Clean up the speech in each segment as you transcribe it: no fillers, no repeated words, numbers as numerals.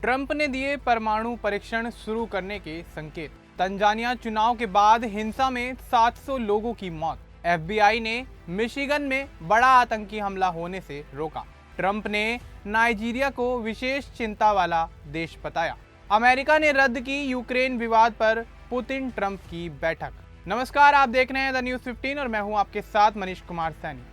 Trump ने दिए परमाणु परीक्षण शुरू करने के संकेत। तंजानिया चुनाव के बाद हिंसा में 700 लोगों की मौत। एफबीआई ने मिशिगन में बड़ा आतंकी हमला होने से रोका। ट्रंप ने नाइजीरिया को विशेष चिंता वाला देश बताया। अमेरिका ने रद्द की यूक्रेन विवाद पर पुतिन ट्रंप की बैठक। नमस्कार, आप देख रहे हैं द न्यूज़ 15 और मैं हूं आपके साथ मनीष कुमार सैनी।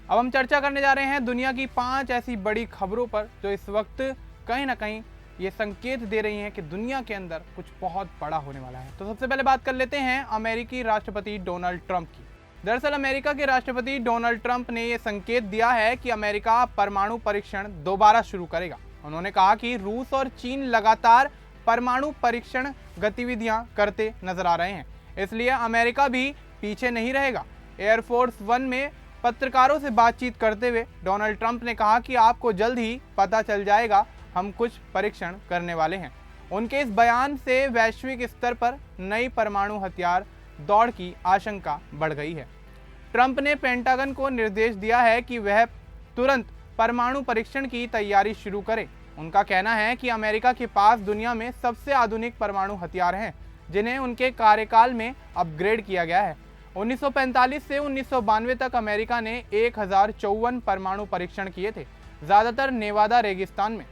अब हम चर्चा करने जा रहे हैं दुनिया की 5 ऐसी बड़ी खबरों पर जो इस वक्त कहीं ना कहीं ये संकेत दे रही हैं कि दुनिया के अंदर कुछ बहुत बड़ा होने वाला है। तो सबसे पहले बात कर लेते हैं अमेरिकी राष्ट्रपति डोनाल्ड ट्रंप की। दरअसल अमेरिका के राष्ट्रपति डोनाल्ड ट्रंप ने ये संकेत दिया है कि अमेरिका परमाणु परीक्षण दोबारा शुरू करेगा। उन्होंने कहा कि रूस और चीन लगातार परमाणु परीक्षण गतिविधियां करते नजर आ रहे हैं, इसलिए अमेरिका भी पीछे नहीं रहेगा। एयरफोर्स वन में पत्रकारों से बातचीत करते हुए डोनाल्ड ट्रंप ने कहा कि आपको जल्द ही पता चल जाएगा, हम कुछ परीक्षण करने वाले हैं। उनके इस बयान से वैश्विक स्तर पर नई परमाणु हथियार दौड़ की आशंका बढ़ गई है। ट्रंप ने पेंटागन को निर्देश दिया है कि वह तुरंत परमाणु परीक्षण की तैयारी शुरू करे। उनका कहना है कि अमेरिका के पास दुनिया में सबसे आधुनिक परमाणु हथियार हैं, जिन्हें उनके कार्यकाल में अपग्रेड किया गया है। 1945 से 1992 तक अमेरिका ने 1054 परमाणु परीक्षण किए थे, ज़्यादातर नेवादा रेगिस्तान में।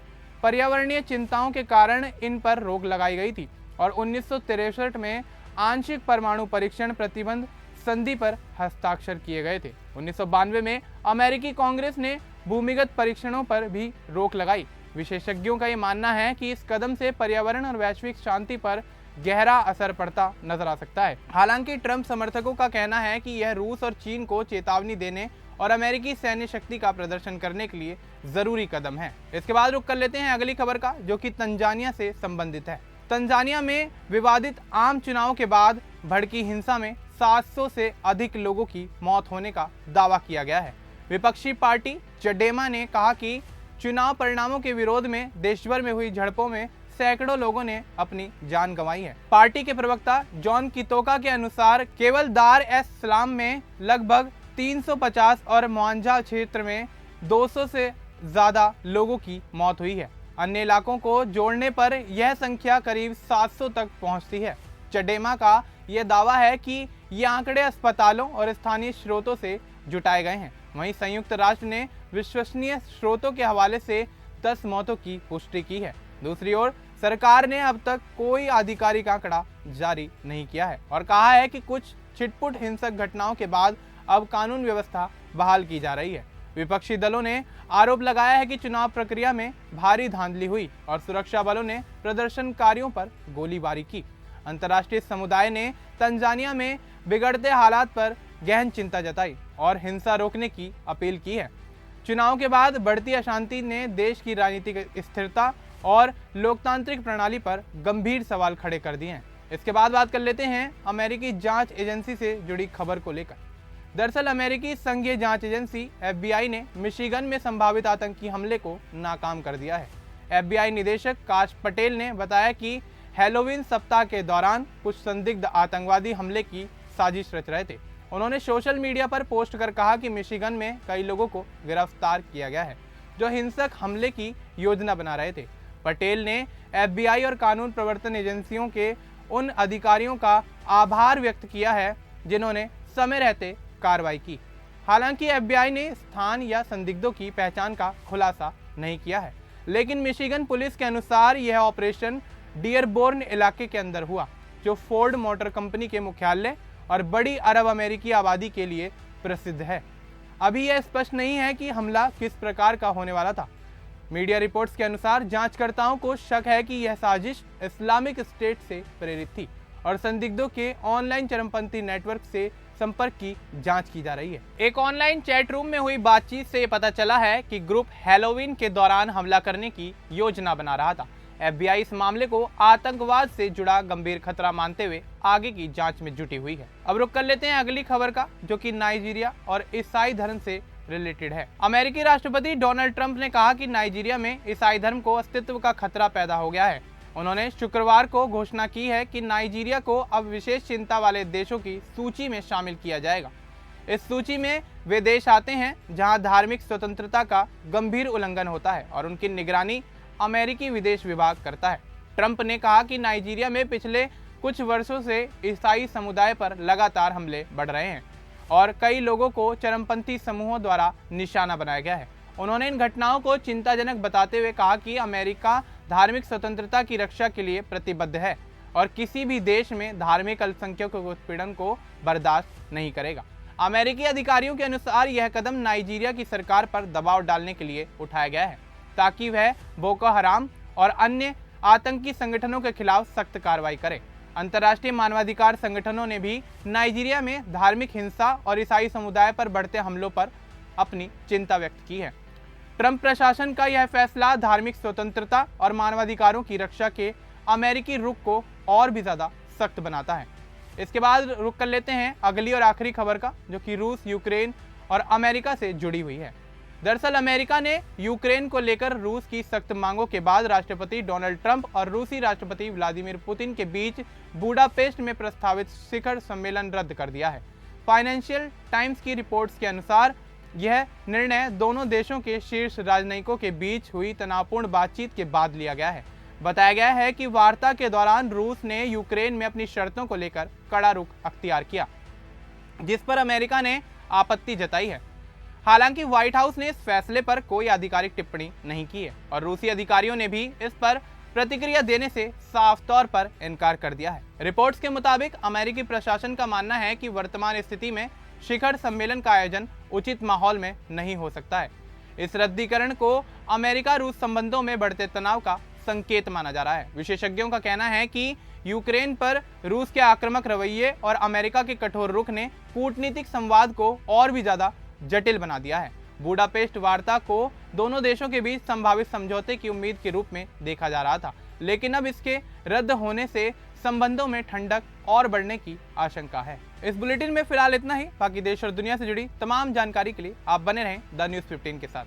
पर्यावरणीय चिंताओं के कारण इन पर रोक लगाई गई थी और 1963 में आंशिक परमाणु परीक्षण प्रतिबंध संधि पर हस्ताक्षर किए गए थे। 1992 में अमेरिकी कांग्रेस ने भूमिगत परीक्षणों पर भी रोक लगाई। विशेषज्ञों का ये मानना है कि इस कदम से पर्यावरण और वैश्विक शांति पर गहरा असर पड़ता नजर आ सकता है। हालांकि ट्रंप समर्थकों का कहना है कि यह रूस और चीन को चेतावनी देने और अमेरिकी सैन्य शक्ति का प्रदर्शन करने के लिए जरूरी कदम है। इसके बाद रुख कर लेते हैं अगली खबर का, जो कि तंजानिया से संबंधित है। तंजानिया में विवादित आम चुनाव के बाद भड़की हिंसा में 700 से अधिक लोगों की मौत होने का दावा किया गया है। विपक्षी पार्टी चडेमा ने कहा कि चुनाव परिणामों के विरोध में देशभर में हुई झड़पों में सैकड़ों लोगों ने अपनी जान गंवाई है। पार्टी के प्रवक्ता जॉन कितोका के अनुसार केवल दार एस सलाम में लगभग 350 और मुआंजा क्षेत्र में 200 से ज्यादा लोगों की मौत हुई है। अन्य इलाकों को जोड़ने पर यह संख्या करीब 700 तक पहुंचती है। चडेमा का यह दावा है कि ये आंकड़े अस्पतालों और स्थानीय स्रोतों से जुटाए गए हैं। वहीं संयुक्त राष्ट्र ने विश्वसनीय स्रोतों के हवाले से 10 मौतों की पुष्टि की है। दूसरी ओर सरकार ने अब तक कोई आधिकारिक आंकड़ा जारी नहीं किया है और कहा है कि कुछ छिटपुट हिंसक घटनाओं के बाद अब कानून व्यवस्था बहाल की जा रही है। विपक्षी दलों ने आरोप लगाया है कि चुनाव प्रक्रिया में भारी धांधली हुई और सुरक्षा बलों ने प्रदर्शनकारियों पर गोलीबारी की। अंतर्राष्ट्रीय समुदाय ने तंजानिया में बिगड़ते हालात पर गहन चिंता जताई और हिंसा रोकने की अपील की है। चुनाव के बाद बढ़ती अशांति ने देश की राजनीतिक स्थिरता और लोकतांत्रिक प्रणाली पर गंभीर सवाल खड़े कर दिए हैं। इसके बाद बात कर लेते हैं अमेरिकी जांच एजेंसी से जुड़ी खबर को लेकर। दरअसल अमेरिकी संघीय जांच एजेंसी एफबीआई ने मिशिगन में संभावित आतंकी हमले को नाकाम कर दिया है। एफबीआई निदेशक काश पटेल ने बताया कि हैलोवीन सप्ताह के दौरान कुछ संदिग्ध आतंकवादी हमले की साजिश रच रहे थे। उन्होंने सोशल मीडिया पर पोस्ट कर कहा कि मिशिगन में कई लोगों को गिरफ्तार किया गया है जो हिंसक हमले की योजना बना रहे थे। पटेल ने एफबीआई और कानून प्रवर्तन एजेंसियों के उन अधिकारियों का आभार व्यक्त किया है जिन्होंने समय रहते कार्रवाई की। हालांकि एफबीआई ने स्थान या संदिग्धों की पहचान का खुलासा नहीं किया है, लेकिन मिशिगन पुलिस के अनुसार यह ऑपरेशन डियरबोर्न इलाके के अंदर हुआ, जो फोर्ड मोटर कंपनी के मुख्यालय और बड़ी अरब अमेरिकी आबादी के लिए प्रसिद्ध है। अभी यह स्पष्ट नहीं है कि हमला किस प्रकार का होने वाला था। मीडिया रिपोर्ट्स के अनुसार जांचकर्ताओं को शक है कि यह साजिश इस्लामिक स्टेट से प्रेरित थी और संदिग्धों के ऑनलाइन चरमपंथी नेटवर्क से संपर्क की जांच की जा रही है। एक ऑनलाइन चैट रूम में हुई बातचीत से पता चला है कि ग्रुप हैलोवीन के दौरान हमला करने की योजना बना रहा था। एफबीआई इस मामले को आतंकवाद से जुड़ा गंभीर खतरा मानते हुए आगे की जांच में जुटी हुई है। अब रुक कर लेते हैं अगली खबर का, जो कि नाइजीरिया और ईसाई धर्म से रिलेटेड है। अमेरिकी राष्ट्रपति डोनाल्ड ट्रंप ने कहा कि नाइजीरिया में ईसाई धर्म को अस्तित्व का खतरा पैदा हो गया है। उन्होंने शुक्रवार को घोषणा की है कि नाइजीरिया को अब विशेष चिंता वाले देशों की सूची में शामिल किया जाएगा। इस सूची में वे देश आते हैं जहां धार्मिक स्वतंत्रता का गंभीर उल्लंघन होता है और उनकी निगरानी अमेरिकी विदेश विभाग करता है। ट्रंप ने कहा कि नाइजीरिया में पिछले कुछ वर्षों से ईसाई समुदाय पर लगातार हमले बढ़ रहे हैं और कई लोगों को चरमपंथी समूहों द्वारा निशाना बनाया गया है। उन्होंने इन घटनाओं को चिंताजनक बताते हुए कहा कि अमेरिका धार्मिक स्वतंत्रता की रक्षा के लिए प्रतिबद्ध है और किसी भी देश में धार्मिक अल्पसंख्यकों के उत्पीड़न को बर्दाश्त नहीं करेगा। अमेरिकी अधिकारियों के अनुसार यह कदम नाइजीरिया की सरकार पर दबाव डालने के लिए उठाया गया है ताकि वह बोको हराम और अन्य आतंकी संगठनों के खिलाफ सख्त कार्रवाई करे। अंतर्राष्ट्रीय मानवाधिकार संगठनों ने भी नाइजीरिया में धार्मिक हिंसा और ईसाई समुदाय पर बढ़ते हमलों पर अपनी चिंता व्यक्त की है। ट्रंप प्रशासन का यह फैसला धार्मिक स्वतंत्रता और मानवाधिकारों की रक्षा के अमेरिकी रुख को और भी ज्यादा सख्त बनाता है। इसके बाद रुख कर लेते हैं अगली और आखिरी खबर का, जो कि रूस, यूक्रेन और अमेरिका से जुड़ी हुई है। दरअसल अमेरिका ने यूक्रेन को लेकर रूस की सख्त मांगों के बाद राष्ट्रपति डोनाल्ड ट्रंप और रूसी राष्ट्रपति व्लादिमीर पुतिन के बीच बुडापेस्ट में प्रस्तावित शिखर सम्मेलन रद्द कर दिया है। फाइनेंशियल टाइम्स की रिपोर्ट्स के अनुसार यह निर्णय दोनों देशों के शीर्ष राजनयिकों के बीच हुई तनावपूर्ण बातचीत के बाद लिया गया है। बताया गया है कि वार्ता के दौरान रूस ने यूक्रेन में अपनी शर्तों को लेकर कड़ा रुख अख्तियार किया, जिस पर अमेरिका ने आपत्ति जताई है। हालांकि व्हाइट हाउस ने इस फैसले पर कोई आधिकारिक टिप्पणी नहीं की है और रूसी अधिकारियों ने भी इस पर प्रतिक्रिया देने से साफ तौर पर इनकार कर दिया है। रिपोर्ट्स के मुताबिक अमेरिकी प्रशासन का मानना है कि वर्तमान स्थिति में शिखर सम्मेलन का आयोजन उचित माहौल में नहीं हो सकता है। इस रद्दीकरण को अमेरिका रूस संबंधों में बढ़ते तनाव का संकेत माना जा रहा है। विशेषज्ञों का कहना है कि यूक्रेन पर रूस के आक्रामक रवैये और अमेरिका के कठोर रुख ने कूटनीतिक संवाद को और भी ज्यादा जटिल बना दिया है। बुडापेस्ट वार्ता को दोनों देशों के बीच संभावित समझौते की उम्मीद के रूप में देखा जा रहा था, लेकिन अब इसके रद्द होने से संबंधों में ठंडक और बढ़ने की आशंका है। इस बुलेटिन में फिलहाल इतना ही। बाकी देश और दुनिया से जुड़ी तमाम जानकारी के लिए आप बने रहें द न्यूज़ 15 के साथ।